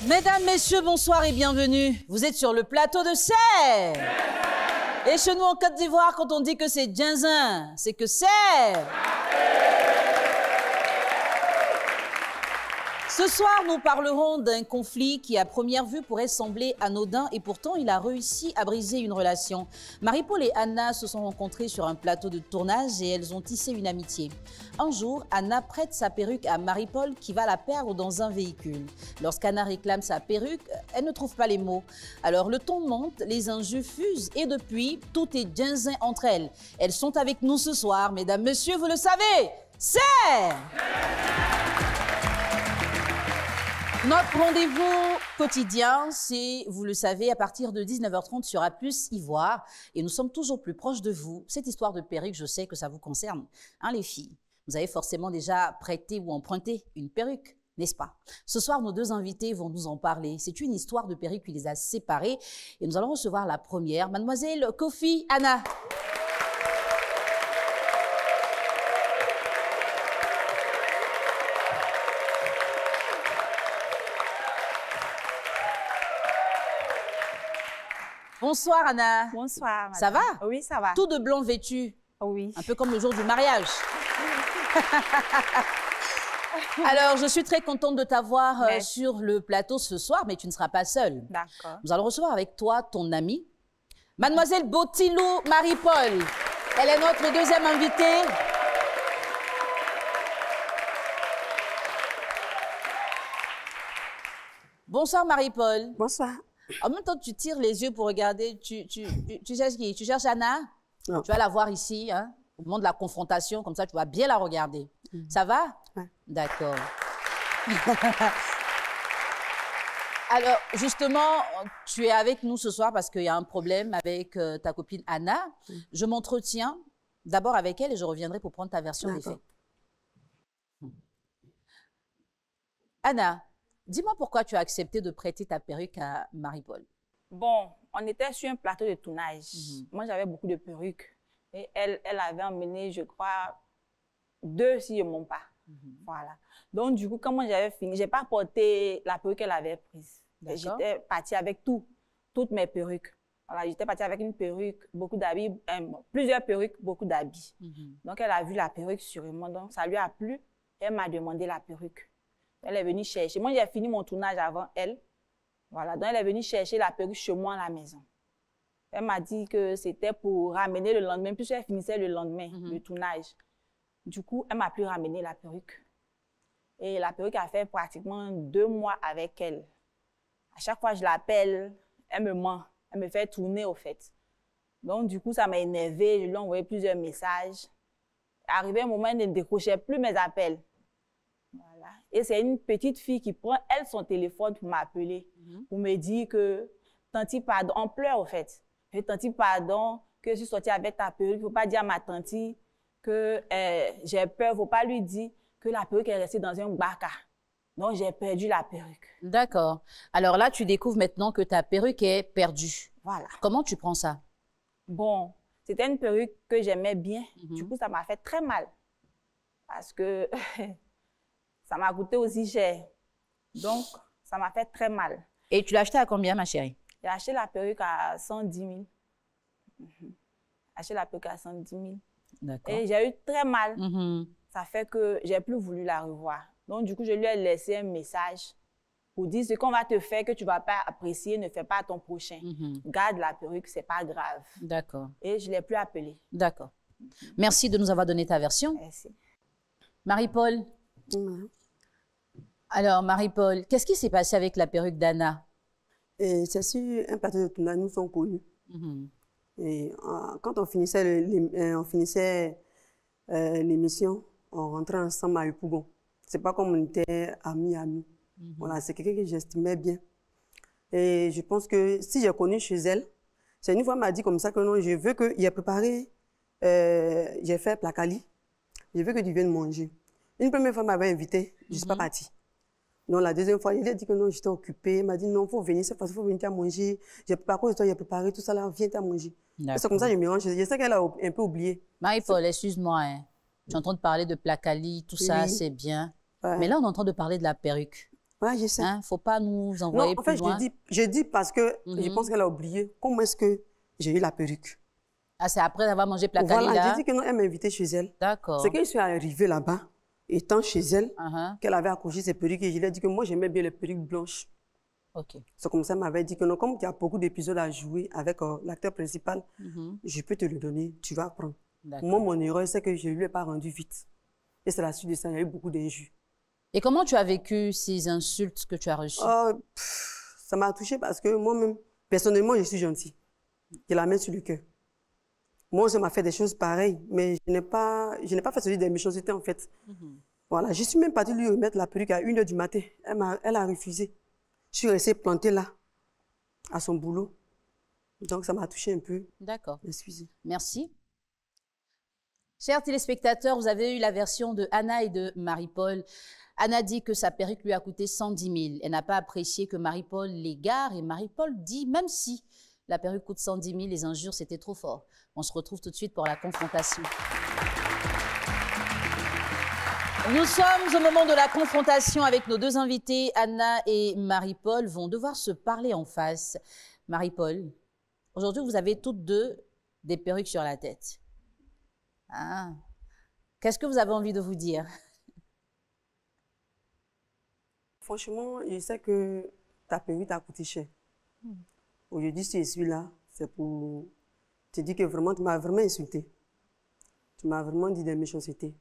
Mesdames, messieurs, bonsoir et bienvenue. Vous êtes sur le plateau de Serre. Et chez nous en Côte d'Ivoire, quand on dit que c'est Djinzin, c'est que c'est... Ce soir, nous parlerons d'un conflit qui, à première vue, pourrait sembler anodin et pourtant, il a réussi à briser une relation. Marie-Paul et Anna se sont rencontrées sur un plateau de tournage et elles ont tissé une amitié. Un jour, Anna prête sa perruque à Marie-Paul qui va la perdre dans un véhicule. Lorsqu'Anna réclame sa perruque, elle ne trouve pas les mots. Alors le ton monte, les injures fusent et depuis, tout est Djinzin entre elles. Elles sont avec nous ce soir, mesdames, messieurs, vous le savez, c'est... Notre rendez-vous quotidien, c'est, vous le savez, à partir de 19h30 sur A+ Ivoire. Et nous sommes toujours plus proches de vous. Cette histoire de perruque, je sais que ça vous concerne, hein, les filles. Vous avez forcément déjà prêté ou emprunté une perruque, n'est-ce pas? Ce soir, nos deux invités vont nous en parler. C'est une histoire de perruque qui les a séparés. Et nous allons recevoir la première, mademoiselle Kofi Anna. Bonsoir Anna. Bonsoir. Madame. Ça va? Oui, ça va. Tout de blanc vêtu. Oui. Un peu comme le jour du mariage. Alors, je suis très contente de t'avoir sur le plateau ce soir, mais tu ne seras pas seule. D'accord. Nous allons recevoir avec toi ton amie, mademoiselle Botilou Marie-Paul. Elle est notre deuxième invitée. Bonsoir Marie-Paul. Bonsoir. En même temps, tu tires les yeux pour regarder. Tu cherches qui? Tu cherches Anna? Non. Tu vas la voir ici, hein, au moment de la confrontation, comme ça tu vas bien la regarder. Ça va? Ouais. D'accord. Alors, justement, tu es avec nous ce soir parce qu'il y a un problème avec ta copine Anna. Je m'entretiens d'abord avec elle et je reviendrai pour prendre ta version des faits. Anna, dis-moi pourquoi tu as accepté de prêter ta perruque à Marie-Paul. Bon, on était sur un plateau de tournage. Moi, j'avais beaucoup de perruques. Et elle avait emmené, je crois, 2 si je ne monte pas. Voilà. Donc, du coup, quand moi j'avais fini, je n'ai pas porté la perruque qu'elle avait prise. J'étais partie avec toutes mes perruques. Voilà, j'étais partie avec une perruque, beaucoup d'habits, plusieurs perruques, beaucoup d'habits. Donc, elle a vu la perruque sur moi, donc ça lui a plu. Elle m'a demandé la perruque. Elle est venue chercher. Moi, j'ai fini mon tournage avant elle. Voilà, donc elle est venue chercher la perruque chez moi à la maison. Elle m'a dit que c'était pour ramener le lendemain, puisque elle finissait le lendemain, le tournage. Du coup, elle m'a plus ramené la perruque. Et la perruque a fait pratiquement 2 mois avec elle. À chaque fois que je l'appelle, elle me ment. Elle me fait tourner, au fait. Donc, du coup, ça m'a énervée. Je lui ai envoyé plusieurs messages. Arrivé un moment, elle ne décrochait plus mes appels. Voilà. Et c'est une petite fille qui prend, elle, son téléphone pour m'appeler, pour me dire que, tanti, pardon, on pleure, au fait. Et tanti, pardon, que je suis sortie avec ta perruque. Il ne faut pas dire à ma tanti que j'ai peur. Il ne faut pas lui dire que la perruque est restée dans un baka. Donc, j'ai perdu la perruque. D'accord. Alors là, tu découvres maintenant que ta perruque est perdue. Voilà. Comment tu prends ça? Bon, c'était une perruque que j'aimais bien. Du coup, ça m'a fait très mal. Parce que ça m'a coûté aussi cher. Donc, ça m'a fait très mal. Et tu l'as acheté à combien, ma chérie? J'ai acheté la perruque à 110 000. J'ai acheté la perruque à 110 000. D'accord. Et j'ai eu très mal. Ça fait que j'ai plus voulu la revoir. Donc, du coup, je lui ai laissé un message pour dire ce qu'on va te faire que tu ne vas pas apprécier, ne fais pas à ton prochain. Garde la perruque, ce n'est pas grave. D'accord. Et je ne l'ai plus appelé. D'accord. Merci de nous avoir donné ta version. Merci. Marie-Paul. Alors, Marie-Paul, qu'est-ce qui s'est passé avec la perruque d'Anna? C'est sur un plateau de tournage, nous sommes connus. Et quand on finissait l'émission, on rentrait ensemble à Yopougon. C'est pas comme on était amis. Voilà, c'est quelqu'un que j'estimais bien. Et je pense que si j'ai connu chez elle, c'est une fois elle m'a dit comme ça que non, je veux qu'il ait préparé, j'ai fait placali, je veux que tu viennes manger. Une première fois, elle m'avait invité, je ne suis pas partie. Donc la deuxième fois, il a dit que non, j'étais occupée. Il m'a dit non, il faut venir, cette fois-ci, il faut venir à manger. À cause de toi, j'ai préparé tout ça là, viens à manger. C'est comme ça que je me range. Je sais qu'elle a un peu oublié. Marie-Paul, excuse-moi, hein. Tu es en train de parler de placali, tout ça, c'est bien. Mais là, on est en train de parler de la perruque. Voilà, je sais. Hein, faut pas nous envoyer Non, en fait, plus loin. je dis parce que je pense qu'elle a oublié comment est-ce que j'ai eu la perruque. Ah, c'est après avoir mangé placali, Voilà, là? j'ai dit que non, elle m'a invitée chez elle. D'accord. C'est quand je suis arrivée là-bas, étant chez elle, Uh-huh. qu'elle avait accroché ses perruques et je lui ai dit que moi, j'aimais bien les perruques blanches. OK. C'est comme ça, elle m'avait dit que non, comme il y a beaucoup d'épisodes à jouer avec l'acteur principal, je peux te le donner, tu vas apprendre. Moi, mon erreur, c'est que je ne lui ai pas rendu vite. Et c'est la suite de ça, il y a eu beaucoup d'injures. Et comment tu as vécu ces insultes que tu as reçues? Ça m'a touchée parce que moi-même, personnellement, je suis gentille. J'ai la main sur le cœur. Moi, ça m'a fait des choses pareilles, mais je n'ai pas fait celui des méchancetés, en fait. Voilà, je suis même partie lui remettre la perruque à 1h du matin. Elle a refusé. Je suis restée plantée là, à son boulot. Donc, ça m'a touchée un peu. D'accord. Excusez. Merci. Chers téléspectateurs, vous avez eu la version de Anna et de Marie-Paul. Anna dit que sa perruque lui a coûté 110 000. Elle n'a pas apprécié que Marie-Paul l'égare et Marie-Paul dit même si la perruque coûte 110 000, les injures, c'était trop fort. On se retrouve tout de suite pour la confrontation. Nous sommes au moment de la confrontation avec nos deux invités. Anna et Marie-Paul vont devoir se parler en face. Marie-Paul, aujourd'hui, vous avez toutes deux des perruques sur la tête. Ah. Qu'est-ce que vous avez envie de vous dire? Franchement, je sais que ta perruque t'a coûté cher. Aujourd'hui, si je suis là, c'est pour te dire que vraiment, tu m'as vraiment insulté. Tu m'as vraiment dit des méchancetés.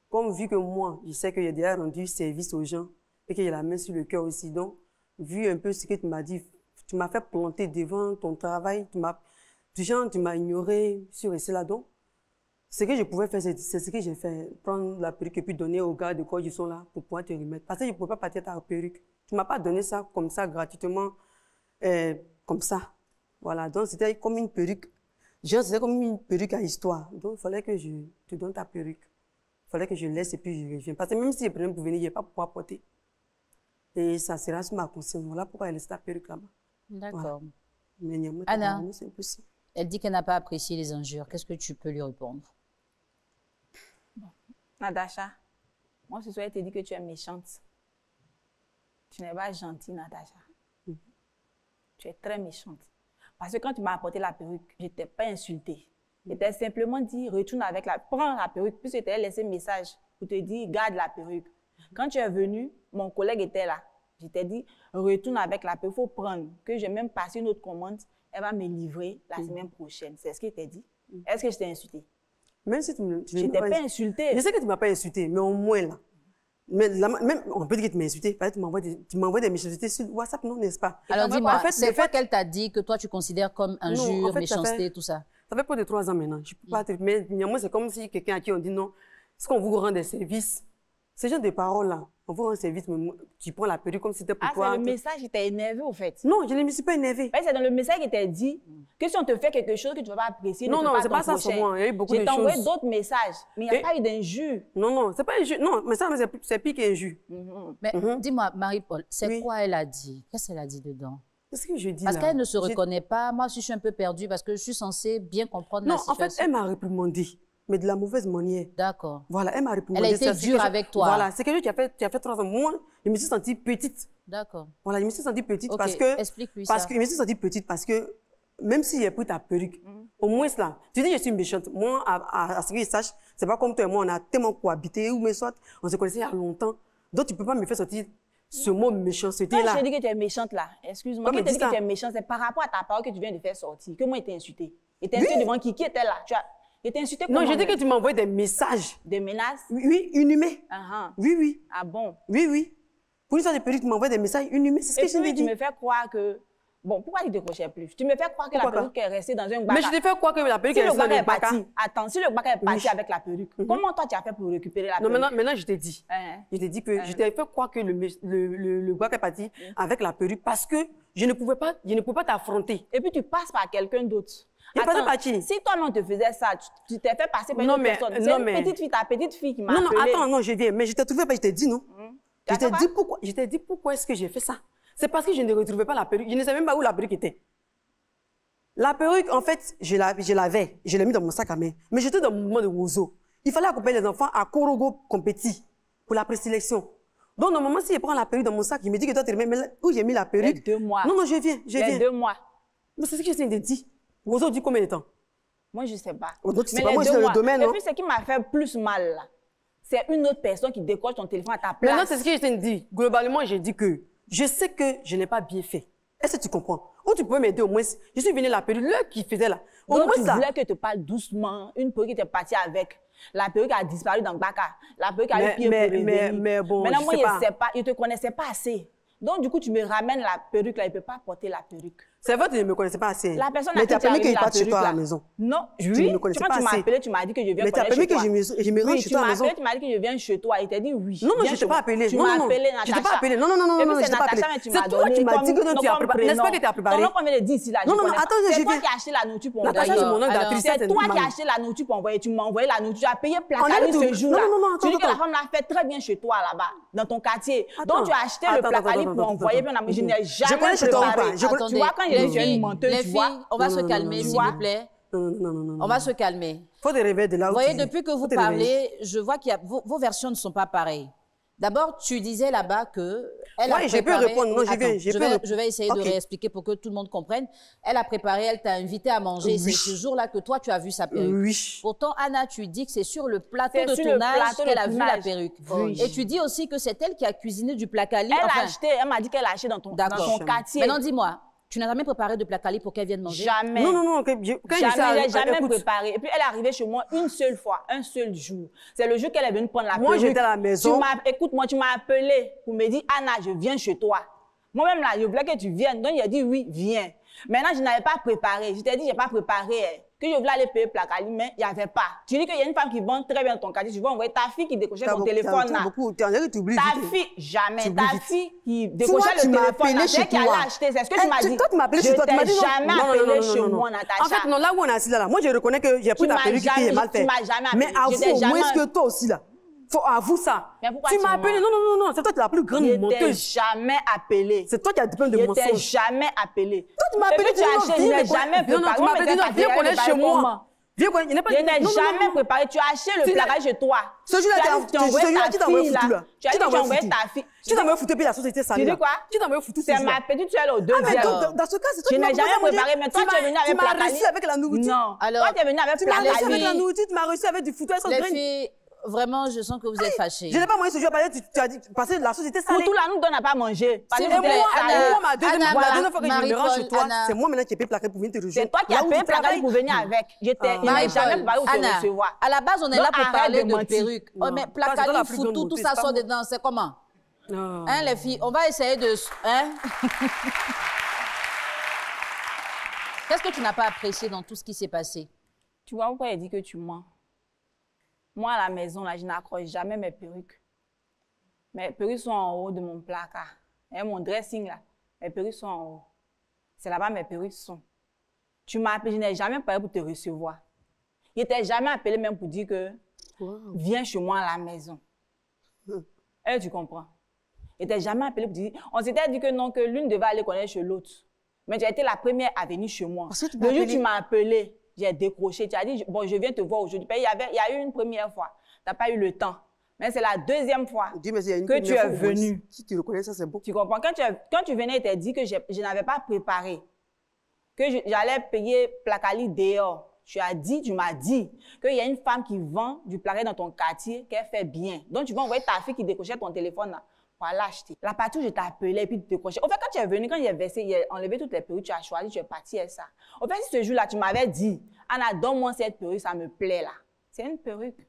Comme vu que moi, je sais que j'ai déjà rendu service aux gens et que j'ai la main sur le cœur aussi. Donc, vu un peu ce que tu m'as dit, tu m'as fait planter devant ton travail, tu m'as ignoré sur et cela. Donc, ce que je pouvais faire, c'est ce que j'ai fait. Prendre la perruque et puis donner aux gars de quoi ils sont là pour pouvoir te remettre. Parce que je ne pouvais pas partir ta perruque. Tu ne m'as pas donné ça comme ça, gratuitement, comme ça. Voilà, donc c'était comme une perruque. C'était comme une perruque à histoire. Donc, il fallait que je te donne ta perruque. Il fallait que je laisse et puis je reviens. Parce que même si je prenais pour venir, je n'ai pas pouvoir porter. Et ça sera sur ma conscience. Voilà pourquoi elle laisse ta perruque là-bas. D'accord. Voilà. Mais Anna, c'est impossible. Elle dit qu'elle n'a pas apprécié les injures. Qu'est-ce que tu peux lui répondre? Natacha, moi ce soir, elle te dit que tu es méchante. Tu n'es pas gentille, Natacha. Tu es très méchante. Parce que quand tu m'as apporté la perruque, je ne t'ai pas insultée. Je t'ai simplement dit, retourne avec prends la perruque, puis je t'ai laissé un message pour te dire, garde la perruque. Quand tu es venu, mon collègue était là. Je t'ai dit, retourne avec la perruque, il faut prendre, que j'ai même passé une autre commande, elle va me livrer la semaine prochaine. C'est ce qu'il t'a dit. Est-ce que je t'ai insulté? Même si tu je t'ai pas insulté. Je sais que tu ne m'as pas insulté, mais au moins là. Mais là, même, on peut dire que tu m'as insulté. Tu m'envoies des méchancetés sur WhatsApp, non, n'est-ce pas? Alors dis-moi, en fait, c'est quoi qu'elle t'a dit que toi tu considères comme injure, en fait, méchanceté, tout ça? Ça fait plus de 3 ans maintenant. Je peux pas mais néanmoins, c'est comme si quelqu'un à qui on dit non, est-ce qu'on vous rend des services? Ces gens de paroles-là, on vous rend service, mais tu prends la perruque comme si c'était pour toi. C'est le message qui t'a énervé, au fait. Non, je ne me suis pas énervée. C'est dans le message qui t'a dit que si on te fait quelque chose que tu ne vas pas apprécier, non, c'est pas ça sur moi. Il y a eu beaucoup de choses. Je t'ai envoyé d'autres messages, mais il n'y a pas eu d'injure. Non, c'est pas injure. Non, mais ça, c'est pire qu'injure. Mais dis-moi, Marie-Paul, c'est quoi elle a dit? Qu'est-ce qu'elle a dit dedans? Qu'est-ce que je dis Parce qu'elle ne se reconnaît pas. Moi, je suis un peu perdue parce que je suis censée bien comprendre la situation. Non, en fait, elle m'a réprimandé, mais de la mauvaise manière. D'accord. Voilà, elle m'a réprimandé. Elle a été dure avec toi. Voilà, c'est que tu as fait 3 ans. Moi, je me suis sentie petite. D'accord. Voilà, je me suis sentie petite parce que... Explique-lui ça. Parce que je me suis sentie petite parce que même si j'ai pris ta perruque, au moins là, tu dis que je suis méchante. Moi, à ce que je sache, c'est pas comme toi et moi, on a tellement cohabité, ou mais soit, on se connaissait il y a longtemps. Donc, tu peux pas me faire sortir ce mot méchanceté là. Quand je te dis que tu es méchante là, excuse-moi, quand je te dis que tu es méchante, c'est par rapport à ta parole que tu viens de faire sortir. Que moi, il t'a insulté. Il t'a insulté devant qui était là. Il t'a insulté comment? Non, j'ai dit que tu m'as envoyé des messages. Des menaces? Oui, inhumés. Oui. Ah bon? Oui. Pour une sorte de perruque, tu m'envoies des messages inhumés. C'est ce que je t'ai dit. Tu me fais croire que... Bon, pourquoi tu ne décrochais plus? Tu me fais croire que la perruque est restée dans un bac. Mais je te fais croire que la perruque est restée dans un bac. Attends, si le bac est parti avec la perruque, comment toi tu as fait pour récupérer la perruque? Non, maintenant je t'ai dit. Je t'ai dit que je t'ai fait croire que le bac est parti avec la perruque parce que je ne pouvais pas t'affronter. Et puis tu passes par quelqu'un d'autre. Attends, si toi non te faisais ça, tu t'es fait passer par une autre personne. C'est une petite fille, ta petite fille qui m'a appelé. Non, je viens. Mais je t'ai trouvé, je t'ai dit non. Je t'ai dit pourquoi est-ce que j'ai fait ça. C'est parce que je ne retrouvais pas la perruque. Je ne savais même pas où la perruque était. La perruque, en fait, je l'avais. Je l'ai mis dans mon sac à main. Mais j'étais dans mon moment de roseau. Il fallait accompagner les enfants à Korogo Compétit pour la présélection. Donc, normalement, si je prends la perruque dans mon sac, je me dis que toi, tu remets, mais là, où j'ai mis la perruque? Les 2 mois. Non, non, je viens. Les 2 mois. Mais c'est ce que j'essaie de dire. Vous avez dit combien de temps? Moi, je ne sais pas. Donc, tu sais Mais pas, les moi, je 2 suis dans mois. le domaine, Et non? puis, ce qui m'a fait plus mal, là, c'est une autre personne qui décroche ton téléphone à ta place. Maintenant, c'est ce que j'essaie de dire. Globalement, j'ai dit que je sais que je n'ai pas bien fait. Est-ce que tu comprends? Ou tu peux m'aider au moins. Je suis venu la perruque, l'heure qu'il faisait là. Au Donc, moins tu ça. voulais que je te parle doucement. Une perruque qui était partie avec. La perruque a disparu dans Baka. La perruque a eu pied pour revenir. Mais bon, maintenant, je moi, sais pas. je ne sais pas. Je ne te connaissais pas assez. Donc, du coup, tu me ramènes la perruque là. Il ne peut pas porter la perruque. C'est vrai que tu ne me connaissais pas assez. La personne mais a tu as permis que je la parte chez toi à la perruque, là. maison. Non, Tu oui. ne me connaissais Quand pas tu m'as assez. appelé, tu m'as dit que je viens Mais tu as permis que je me rende oui, chez toi à la maison. Tu m'as appelé, tu m'as dit que je viens chez toi. Il t'a dit oui. Non, non, viens je ne t'ai chez pas moi. appelé. Tu Non, m'as non, appelé, je t'ai pas appelé. Non, non, non, non, Et puis, non, je c'est t'ai pas appelé. Natacha, mais tu C'est m'as toi qui donné m'as dit que comme tu as préparé. N'est-ce pas que tu as préparé? Ton nom, combien de 10 ici là? Non, non, non, attends, c'est je toi vais. qui as acheté la nourriture pour Natacha, envoyer. c'est mon nom Alors, d'actrice. C'est toi qui as acheté la nourriture pour envoyer. Tu m'as envoyé la nourriture. Tu as payé On Placali avait ce tout- jour-là. Non, non, non, Tu dis que attends, la femme l'a fait très bien chez toi là-bas, dans ton quartier. Attends. Donc tu as acheté le Attends, Placali attends, pour attends, envoyer. attends. Je n'ai jamais connais chez toi ou préparé. pas? Je connais- Tu vois, quand il est les une menteuse, les tu vois. filles, on va Non, se non, calmer, non, s'il non, vous plaît. Non, non, non, non. On va se calmer. Faut te réveiller de là où Vous voyez, tu es. depuis que vous Faut te réveiller. parlez, je vois qu'il y a vos versions ne sont pas pareilles. D'abord, tu disais là-bas que elle a Ouais, je peux préparé. répondre. Non, je Attends, vais répondre. je vais essayer de Ok. réexpliquer pour que tout le monde comprenne. Elle a préparé, elle t'a invité à manger. Oui. C'est ce jour-là que toi, tu as vu sa perruque. Oui. Pourtant, Anna, tu dis que c'est sur le plateau C'est de sur le tournage plateau de qu'elle a vu la tournage. perruque. Oui. Et tu dis aussi que c'est elle qui a cuisiné du placali. Elle Enfin, a acheté, elle m'a dit qu'elle a acheté dans ton D'accord. quartier. Maintenant, dis-moi, tu n'as jamais préparé de placali pour qu'elle vienne manger? Jamais. Non, non, non. Quand je Jamais, sais, jamais écoute, préparé. Et puis, elle est arrivée chez moi une seule fois, un seul jour. C'est le jour qu'elle est venue prendre la Moi, perruque. j'étais à la maison. Écoute-moi, tu m'as appelé pour me dire, Anna, je viens chez toi. Moi-même, là, je voulais que tu viennes. Donc, il a dit, oui, viens. Maintenant, je n'avais pas préparé. Je t'ai dit, je n'ai pas préparé. Que je voulais aller payer Placali, mais il n'y avait pas. Tu dis qu'il y a une femme qui vend très bien dans ton quartier. Tu vas envoyer ta fille qui décrochait ton téléphone, là. Tu oublies Ta vite. fille, jamais. Tu Ta oublies vite. fille qui Toi, décrochait tu le m'as téléphone, appelé là, chez c'est elle qui toi. allait acheter. C'est ce que tu Eh, m'as dit. Toi, tu m'as appelé chez toi. Tu m'as dit non. jamais Non, non, appelé non, non, chez non, non. moi, Natacha. En fait, non, là où on est assis là, moi, je reconnais que j'ai pris ta m'as perruque qui est jamais- mal tu faite. m'as jamais Mais appelé. J'étais avoue au moins jamais- que toi aussi là. Faut avoue ça. Mais pourquoi Tu tu m'as appelé. mens? Non, non, non, non. C'est toi qui es la plus grande Je t'ai menteuse. jamais appelé. C'est toi qui as plein de Je t'ai mensonges. jamais appelé. Toi, tu m'as Et appelé. puis, tu as non, acheté, je viens n'ai me connaître. jamais Non, non, préparé. tu m'as On appelé. mettait Non, ta viens télé, connaître chez comment? moi. Viens connaître. Il n'est pas. Je n'ai Non, non, jamais non. préparé. Tu as acheté le Tu n'as- placage chez toi. Ce jour-là, Tu as tu dit que tu as as envoyé envoyé ta fille, foutu, là. là. Tu as dit que tu as envoyé ta fille. Tu t'as envoyé foutu, puis la société salée. Tu dis quoi? Tu t'as envoyé foutu. C'est ma petite soeur au Ah, mais deuxième. dans ce cas, c'est toi Je qui m'as n'ai jamais proposé à préparé, manger. mais toi, tu es venu avec Tu m'as Placali. reçu avec la nourriture. Non. Alors, Toi, tu es venu avec Tu m'as reçu avec la Placali. nourriture, tu m'as reçu avec du foutu, sans Les graine. filles, vraiment, je sens que vous êtes fâchées. Je n'ai pas mangé ce jour, tu as dit, parce que la société salée. Pour tout là, nous donne à pas manger. Parce S'il que vous plaît, moi, Anna, Moi, ma deuxième Anna, fois, la deuxième fois que je me Marie-Paul, rends chez toi, Anna. c'est moi maintenant qui ai payé plaquer pour venir te rejoindre. c'est toi qui Là as où payé tu Placali travailles. pour venir avec. Je n'ai jamais Marie-Paul, préparé pour te Anna, recevoir. à la base, on est Donc, là pour arrête parler de de mentir. perruque. Oh, Non. mais Toi, c'est toi placali, la plus grande foutu, tout menteuse, ça c'est pas sort moi. dedans, c'est comment? Non. Hein, les filles, on va essayer de... Hein? Qu'est-ce que tu n'as pas apprécié dans tout ce qui s'est passé? Tu vois pourquoi il dit que tu mens? Moi, à la maison, là, je n'accroche jamais mes perruques. Mes perruques sont en haut de mon placard. Et mon dressing, là, mes perruques sont en haut. C'est là-bas mes perruques sont. Tu m'as appelé, je n'ai jamais parlé pour te recevoir. Je t'ai jamais appelé même pour dire que viens chez moi à la maison. Tu comprends? Je t'ai jamais appelé pour dire... On s'était dit que non, que l'une devait aller connaître chez l'autre. Mais tu as été la première à venir chez moi. Parce que tu m'as Le jour où appelé. tu m'as appelé, j'ai décroché. Tu as dit, bon, je viens te voir aujourd'hui. Il y a eu une première fois. Tu n'as pas eu le temps. Mais c'est la deuxième fois Dieu merci, il y a une que tu première es fois au moins. venu. Si tu reconnais ça, c'est bon. Tu comprends? Quand tu venais, il t'a dit que je n'avais pas préparé. Que j'allais payer Placali dehors. Tu m'as dit qu'il y a une femme qui vend du placali dans ton quartier qu'elle fait bien. Donc, tu vas envoyer ta fille qui décrochait ton téléphone là, pour aller acheter. La partie où je t'ai appelé et puis tu décrochais. Au fait, quand tu es venu, quand il a versé, il a enlevé toutes les perruques, tu as choisi, tu es parti avec ça. Au fait, ce jour-là, tu m'avais dit, Anna, donne-moi cette perruque, ça me plaît là. C'est une perruque.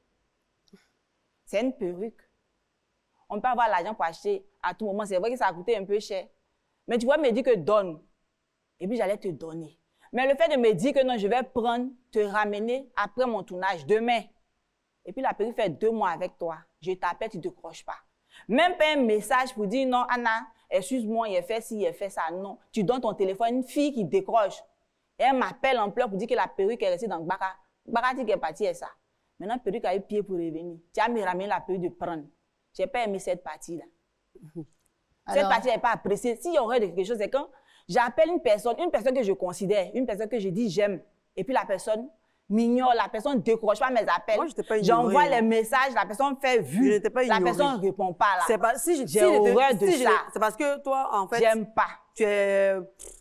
C'est une perruque. On peut avoir l'argent pour acheter à tout moment. C'est vrai que ça a coûté un peu cher. Mais tu vois, me dire que donne. Et puis, j'allais te donner. Mais le fait de me dire que non, je vais prendre, te ramener après mon tournage demain. Et puis, la perruque fait 2 mois avec toi. Je t'appelle, tu ne décroches pas. Même pas un message pour dire non, Anna, excuse-moi, il a fait ci, il a fait ça. Non. Tu donnes ton téléphone à une fille qui décroche. Et elle m'appelle en pleurs pour dire que la perruque est restée dans le Baka. Baka dit qu'elle est partie et ça. Maintenant, la perruque a eu pied pour revenir. Tu as me ramené la perruque de prendre. Je n'ai pas aimé cette partie-là. Cette partie n'est pas appréciée. S'il y aurait quelque chose, c'est quand j'appelle une personne que je considère, une personne que je dis j'aime, et puis la personne m'ignore, la personne ne décroche pas mes appels. Moi, je t'ai pas ignoré. J'envoie les messages, la personne fait vue. Je n'étais pas ignoré. La personne ne répond pas là. C'est pas, si j'ai horreur de ça. C'est parce que toi, en fait, j'aime pas. Tu es,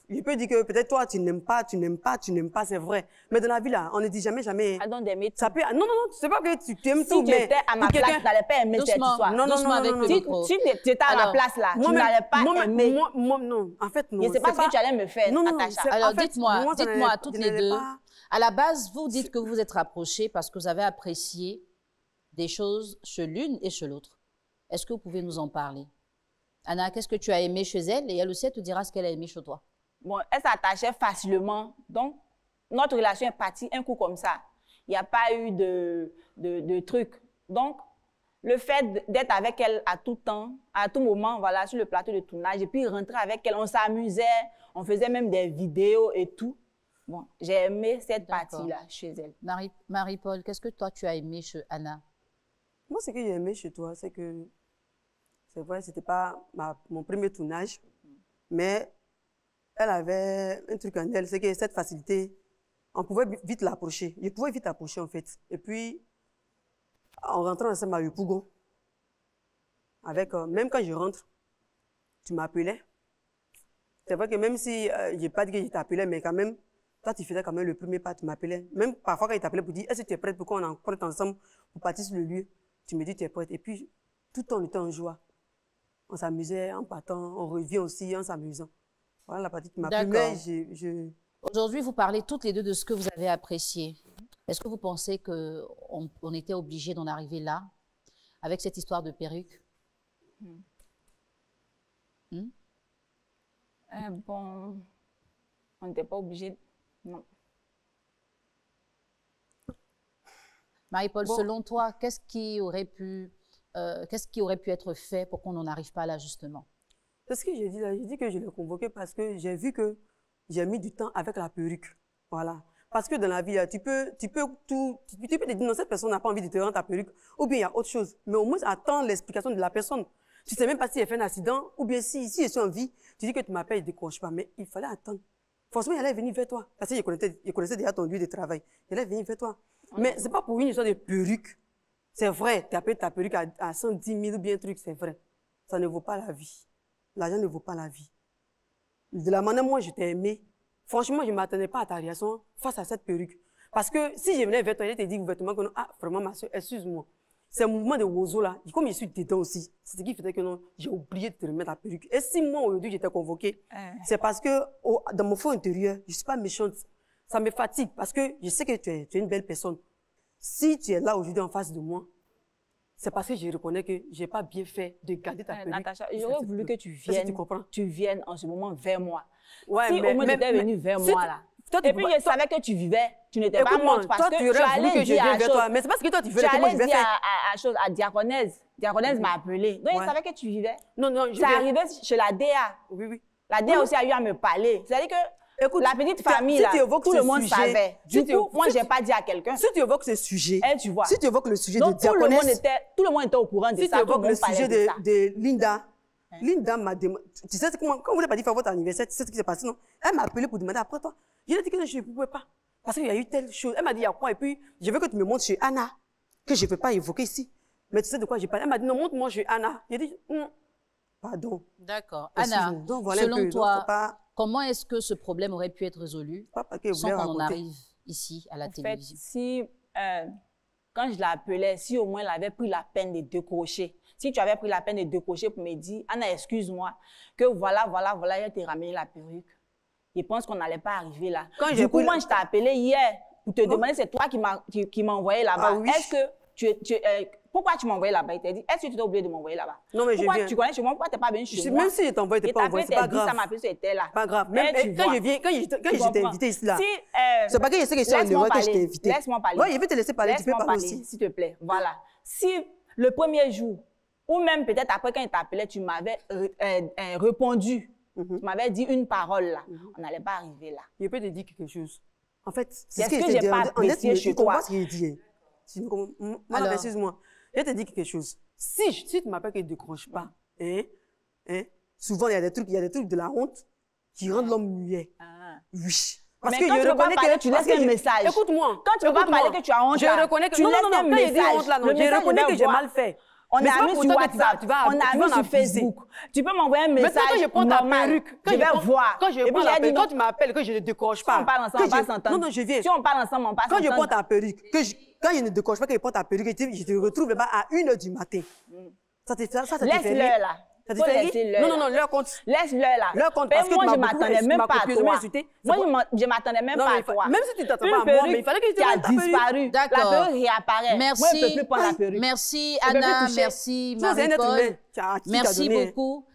je peux dire que peut-être toi, tu n'aimes pas, c'est vrai. Mais dans la vie, là, on ne dit jamais. I don't damn it. Ça peut, non, c'est pas que tu aimes tout, mais... Si tu étais à ma place, tu n'allais pas aimer cette histoire. Non. Si tu étais à ma place, là, tu n'allais pas aimer. Moi, non. En fait, non. Je ne sais pas ce que tu allais me faire, Natacha. Alors, dites-moi, toutes les deux, à la base, vous dites que vous vous êtes rapprochés parce que vous avez apprécié des choses chez l'une et chez l'autre. Est-ce que vous pouvez nous en parler? Anna, qu'est-ce que tu as aimé chez elle? Et elle aussi, elle te dira ce qu'elle a aimé chez toi. Bon, elle s'attachait facilement. Donc, notre relation est partie un coup comme ça. Il n'y a pas eu de truc. Donc, le fait d'être avec elle à tout temps, à tout moment, voilà, sur le plateau de tournage, et puis rentrer avec elle, on s'amusait, on faisait même des vidéos et tout. Bon, j'ai aimé cette partie-là chez elle. Marie-Paul, qu'est-ce que toi, tu as aimé chez Anna? Moi, ce que j'ai aimé chez toi, c'est que c'est vrai, ce n'était pas mon premier tournage, mais elle avait un truc en elle, c'est que cette facilité, on pouvait vite l'approcher. Je pouvais vite l'approcher, en fait. Et puis, en rentrant ensemble à Yopougon, même quand je rentre, tu m'appelais. C'est vrai que même si je n'ai pas dit que je t'appelais, mais quand même, toi, tu faisais quand même le premier pas, tu m'appelais. Même parfois, quand il t'appelait pour dire, est-ce que tu es prête pour qu'on en prenne ensemble pour partir sur le lieu, tu me dis, tu es prête. Et puis, tout le temps, on était en joie. On s'amusait en partant, on revient aussi en s'amusant. Voilà la partie qui m'a plu. Mais Aujourd'hui, vous parlez toutes les deux de ce que vous avez apprécié. Est-ce que vous pensez qu'on était obligé d'en arriver là, avec cette histoire de perruque? Bon, on n'était pas obligé, non. Marie-Paul, selon toi, qu'est-ce qui aurait pu être fait pour qu'on n'en arrive pas là, justement? C'est ce que j'ai dit là. J'ai dit que je l'ai convoqué parce que j'ai vu que j'ai mis du temps avec la perruque. Voilà. Parce que dans la vie, tu peux te dire, non, cette personne n'a pas envie de te rendre ta perruque, ou bien il y a autre chose. Mais au moins, attends l'explication de la personne. Tu ne sais même pas si elle fait un accident, ou bien si je suis en vie, tu dis que tu m'appelles, je ne décroche pas. Mais il fallait attendre. Forcément, elle allait venir vers toi. Parce que je connaissais déjà ton lieu de travail. Elle allait venir vers toi. Mais ce n'est pas pour une histoire de perruque. C'est vrai, tu as payé ta perruque à 110 000 ou bien un truc, c'est vrai. Ça ne vaut pas la vie. L'argent ne vaut pas la vie. De la manière moi je t'ai aimé, franchement, je ne m'attendais pas à ta réaction face à cette perruque. Parce que si je venais vers toi, je te dis ouvertement que non, ah, vraiment, ma soeur, excuse-moi. C'est un mouvement de oiseau là. Comme je suis dedans aussi, c'est ce qui faisait que non, j'ai oublié de te remettre la perruque. Et si moi, aujourd'hui, j'étais convoquée, c'est parce que dans mon fond intérieur, je ne suis pas méchante. Ça me fatigue parce que je sais que tu es une belle personne. Si tu es là aujourd'hui en face de moi, c'est parce que je reconnais que je n'ai pas bien fait de garder ta perruque. Natacha, j'aurais voulu que tu viennes en ce moment vers moi. Ouais, si au moins tu étais venu vers moi là. Et puis je savais que tu vivais, tu n'étais pas morte parce que tu allais dire à chose. Mais c'est parce que toi tu veux que moi je vais faire. À Diaconèse. Diaconèse m'a appelé. Donc je savais que tu vivais. Non, ça arrivait chez la DA. Oui. La DA aussi a eu à me parler. C'est-à-dire que écoute, la petite famille, là, tout le monde savait. Du coup, moi, je n'ai pas dit à quelqu'un. Si tu évoques ce sujet, tu vois. Si tu évoques le sujet donc, de Diaconèse, tout le monde était au courant de ça. Si tu évoques le sujet de Linda, Linda m'a demandé, tu sais comment, quand vous n'avez pas dit faire votre anniversaire, tu sais ce qui s'est passé, non? Elle m'a appelé pour demander après toi. Je lui ai dit que je ne pouvais pas. Parce qu'il y a eu telle chose. Elle m'a dit, il y a quoi? Et puis, je veux que tu me montres chez Anna, que je ne peux pas évoquer ici. Mais tu sais de quoi j'ai parlé? Elle m'a dit, non, montre-moi chez Anna. J'ai dit, pardon. D'accord. Anna, selon toi, comment est-ce que ce problème aurait pu être résolu sans qu'on en arrive ici à la télévision? Si, quand je l'appelais, si au moins elle avait pris la peine de décrocher, si tu avais pris la peine de décrocher pour me dire, Anna, excuse-moi, que voilà, elle t'a ramené la perruque. Je pense qu'on n'allait pas arriver là. Du coup, moi, je t'ai appelé hier pour te demander, c'est toi qui m'as envoyé là-bas. Ah, oui. Est-ce que pourquoi tu m'as envoyé là-bas? Il t'a dit, est-ce que tu t'es oublié de m'envoyer là-bas? Non, mais pourquoi tu connais chez moi? Pourquoi tu n'es pas venu chez moi? Même si je t'ai envoyé, tu n'es pas envoyé, c'est pas grave. Ça m'a appelé, c'était là. Pas grave. Même quand je t'ai invité ici là, c'est pas que je sais que je suis en Europe que je t'ai invité. Laisse-moi parler. Oui, je vais te laisser parler, tu peux parler aussi. S'il te plaît. Voilà. Si le premier jour, ou même peut-être après quand il t'appelait, tu m'avais répondu, tu m'avais dit une parole là, on n'allait pas arriver là. Je peux te dire quelque chose. En fait, c'est ce que j'ai pas apprécié chez toi. Tu comprends ce qu'il dit. Madame, excuse-moi. Je te dis quelque chose. Si tu m'appelles que je ne décroche pas, souvent il y a des trucs de la honte qui rendent l'homme muet. Oui. Parce mais que quand je tu veux pas reconnais parler, que tu laisses un message. Écoute-moi. Quand tu veux pas parler que tu as honte, je reconnais que tu laisses un quand il dit message. honte là, non, Le je message, reconnais que j'ai mal fait. On Mais est c'est pas amis pour sur toi que WhatsApp, tu vas on est amis sur abuser. Facebook. Tu peux m'envoyer un message Quand je prends ta normal. perruque, Je vais voir. Quand je Et puis prends la j'ai dit perruque, non. quand tu m'appelles, que je ne décroche pas. Si on parle ensemble, on va s'entendre. Non, je viens. Si on parle ensemble, on passe Quand je prends s'entendre. ta perruque, quand je ne décroche pas, que je prends ta perruque, je te retrouve là-bas à 1h du matin. Ça te fait Laisse-le rire? là. Ça te Faut fait laisser rire? le Non, leur compte. Laisse-le là. Leur compte, Mais parce que moi, tu je m'as beaucoup m'attendais même pas à copieusement toi. insulté. Moi, je m'attendais même Non, pas mais à toi. même si tu t'attends Une pas à moi, perruque mais il fallait que je te qui a donne ta perruque. disparu. La D'accord. perruque réapparaît. Merci. Moi, je ne peux plus prendre la perruque. Merci Je peux plus Anna, toucher. merci Tu vois, c'est un être Marie-Paul. humain. Qui t'a Merci donné. beaucoup.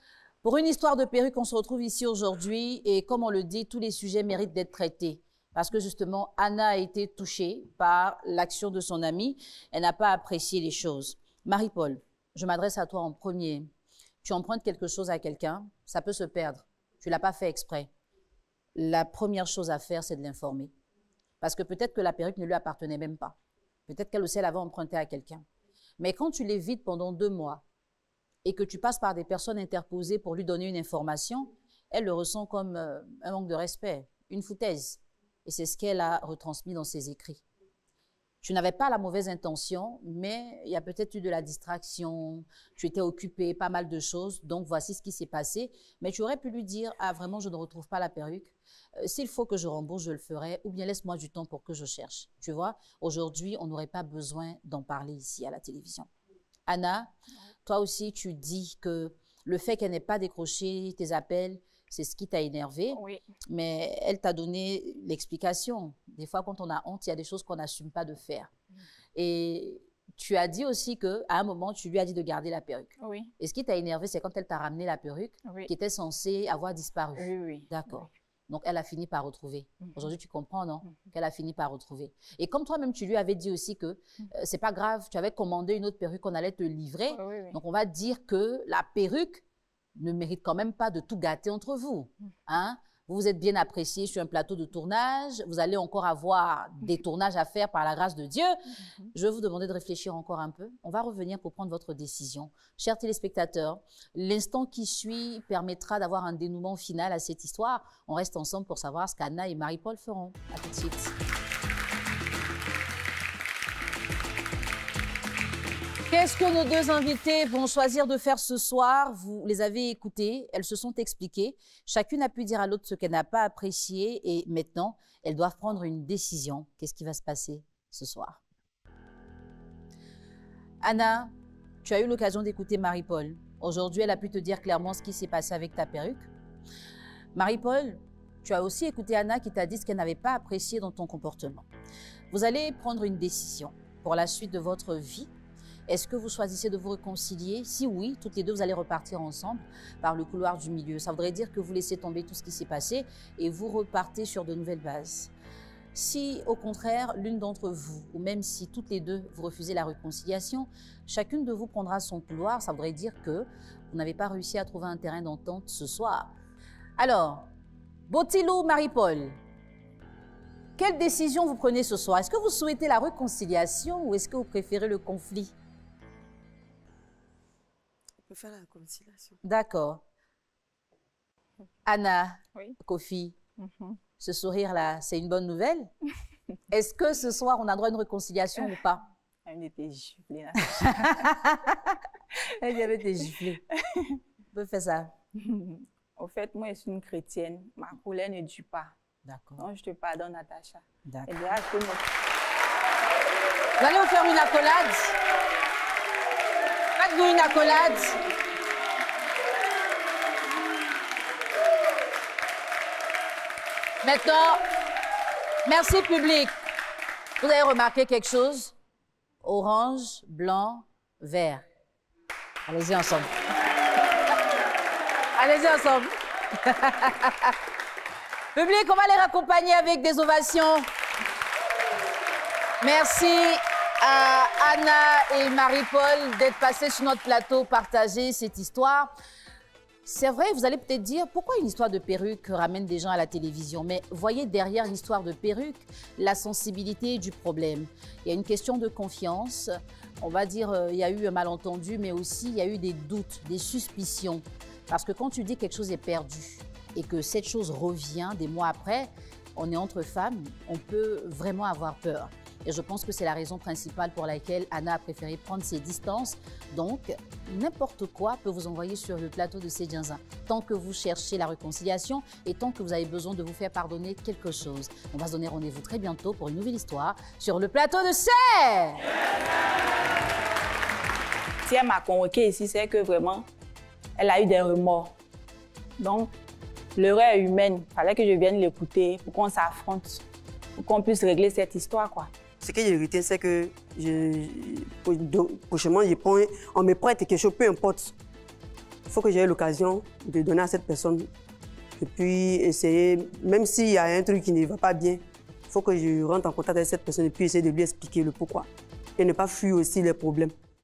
Pour une histoire de perruque, on se retrouve ici aujourd'hui et comme on le dit, tous les sujets méritent d'être traités. Parce que justement, Anna a été touchée par l'action de son amie. Elle n'a pas apprécié les choses. Marie-Paul, je m'adresse à toi en premier. Tu empruntes quelque chose à quelqu'un, ça peut se perdre. Tu ne l'as pas fait exprès. La première chose à faire, c'est de l'informer. Parce que peut-être que la perruque ne lui appartenait même pas. Peut-être qu'elle aussi, elle avait emprunté à quelqu'un. Mais quand tu l'évites pendant 2 mois et que tu passes par des personnes interposées pour lui donner une information, elle le ressent comme un manque de respect, une foutaise. Et c'est ce qu'elle a retransmis dans ses écrits. Tu n'avais pas la mauvaise intention, mais il y a peut-être eu de la distraction, tu étais occupé, pas mal de choses, donc voici ce qui s'est passé. Mais tu aurais pu lui dire, ah vraiment, je ne retrouve pas la perruque. S'il faut que je rembourse, je le ferai, ou bien laisse-moi du temps pour que je cherche. Tu vois, aujourd'hui, on n'aurait pas besoin d'en parler ici à la télévision. Anna, toi aussi, tu dis que le fait qu'elle n'ait pas décroché tes appels, c'est ce qui t'a énervé, Oui. mais elle t'a donné l'explication. Des fois, quand on a honte, il y a des choses qu'on n'assume pas de faire. Et tu as dit aussi qu'à un moment, tu lui as dit de garder la perruque. Oui. Et ce qui t'a énervé, c'est quand elle t'a ramené la perruque Oui. qui était censée avoir disparu. Oui, oui. D'accord. Donc, elle a fini par retrouver. Aujourd'hui, tu comprends, non? Mhm. Qu'elle a fini par retrouver. Et comme toi-même, tu lui avais dit aussi que c'est pas grave, tu avais commandé une autre perruque qu'on allait te livrer. Oui, oui. Donc, on va dire que la perruque ne mérite quand même pas de tout gâter entre vous. Hein? Vous vous êtes bien appréciés sur un plateau de tournage. Vous allez encore avoir des tournages à faire par la grâce de Dieu. Je vais vous demander de réfléchir encore un peu. On va revenir pour prendre votre décision. Chers téléspectateurs, l'instant qui suit permettra d'avoir un dénouement final à cette histoire. On reste ensemble pour savoir ce qu'Anna et Marie-Paul feront. À tout de suite. Qu'est-ce que nos 2 invités vont choisir de faire ce soir? Vous les avez écoutées, elles se sont expliquées. Chacune a pu dire à l'autre ce qu'elle n'a pas apprécié et maintenant, elles doivent prendre une décision. Qu'est-ce qui va se passer ce soir? Anna, tu as eu l'occasion d'écouter Marie-Paul. Aujourd'hui, elle a pu te dire clairement ce qui s'est passé avec ta perruque. Marie-Paul, tu as aussi écouté Anna qui t'a dit ce qu'elle n'avait pas apprécié dans ton comportement. Vous allez prendre une décision pour la suite de votre vie. Est-ce que vous choisissez de vous réconcilier? Si oui, toutes les deux, vous allez repartir ensemble par le couloir du milieu. Ça voudrait dire que vous laissez tomber tout ce qui s'est passé et vous repartez sur de nouvelles bases. Si, au contraire, l'une d'entre vous, ou même si toutes les deux, vous refusez la réconciliation, chacune de vous prendra son couloir. Ça voudrait dire que vous n'avez pas réussi à trouver un terrain d'entente ce soir. Alors, Botilou, Marie-Paul, quelle décision vous prenez ce soir? Est-ce que vous souhaitez la réconciliation ou est-ce que vous préférez le conflit? On peut faire la réconciliation. D'accord. Anna, Oui. Kofi, ce sourire-là, c'est une bonne nouvelle? Est-ce que ce soir, on a droit à une réconciliation ou pas? Elle était giflée. Elle y avait été giflée. On peut faire ça. Au fait, moi, je suis une chrétienne. Ma colère ne dure pas. D'accord. Donc, je te pardonne, Natacha. D'accord. Et là, je peux me... Vous allez vous faire une accolade? Faites-vous une accolade? Maintenant, merci public. Vous avez remarqué quelque chose? Orange, blanc, vert. Allez-y ensemble. Allez-y ensemble. Public, on va les raccompagner avec des ovations. Merci à Anna et Marie-Paul d'être passées sur notre plateau, partager cette histoire. C'est vrai, vous allez peut-être dire, pourquoi une histoire de perruque ramène des gens à la télévision? Mais voyez derrière l'histoire de perruque la sensibilité du problème. Il y a une question de confiance. On va dire, il y a eu un malentendu, mais aussi il y a eu des doutes, des suspicions. Parce que quand tu dis que quelque chose est perdu et que cette chose revient des mois après, on est entre femmes, on peut vraiment avoir peur. Et je pense que c'est la raison principale pour laquelle Anna a préféré prendre ses distances. Donc, n'importe quoi peut vous envoyer sur le plateau de Sedjanza. Tant que vous cherchez la réconciliation et tant que vous avez besoin de vous faire pardonner quelque chose. On va se donner rendez-vous très bientôt pour une nouvelle histoire sur le plateau de Serre. Si elle m'a convoqué ici, c'est que vraiment, elle a eu des remords. Donc, l'erreur est humaine. Il fallait que je vienne l'écouter pour qu'on s'affronte, pour qu'on puisse régler cette histoire, quoi. Ce que j'ai hérité, c'est que prochainement, on me prête quelque chose, peu importe. Il faut que j'ai l'occasion de donner à cette personne. Et puis essayer, même s'il y a un truc qui ne va pas bien, il faut que je rentre en contact avec cette personne et puis essayer de lui expliquer le pourquoi. Et ne pas fuir aussi les problèmes.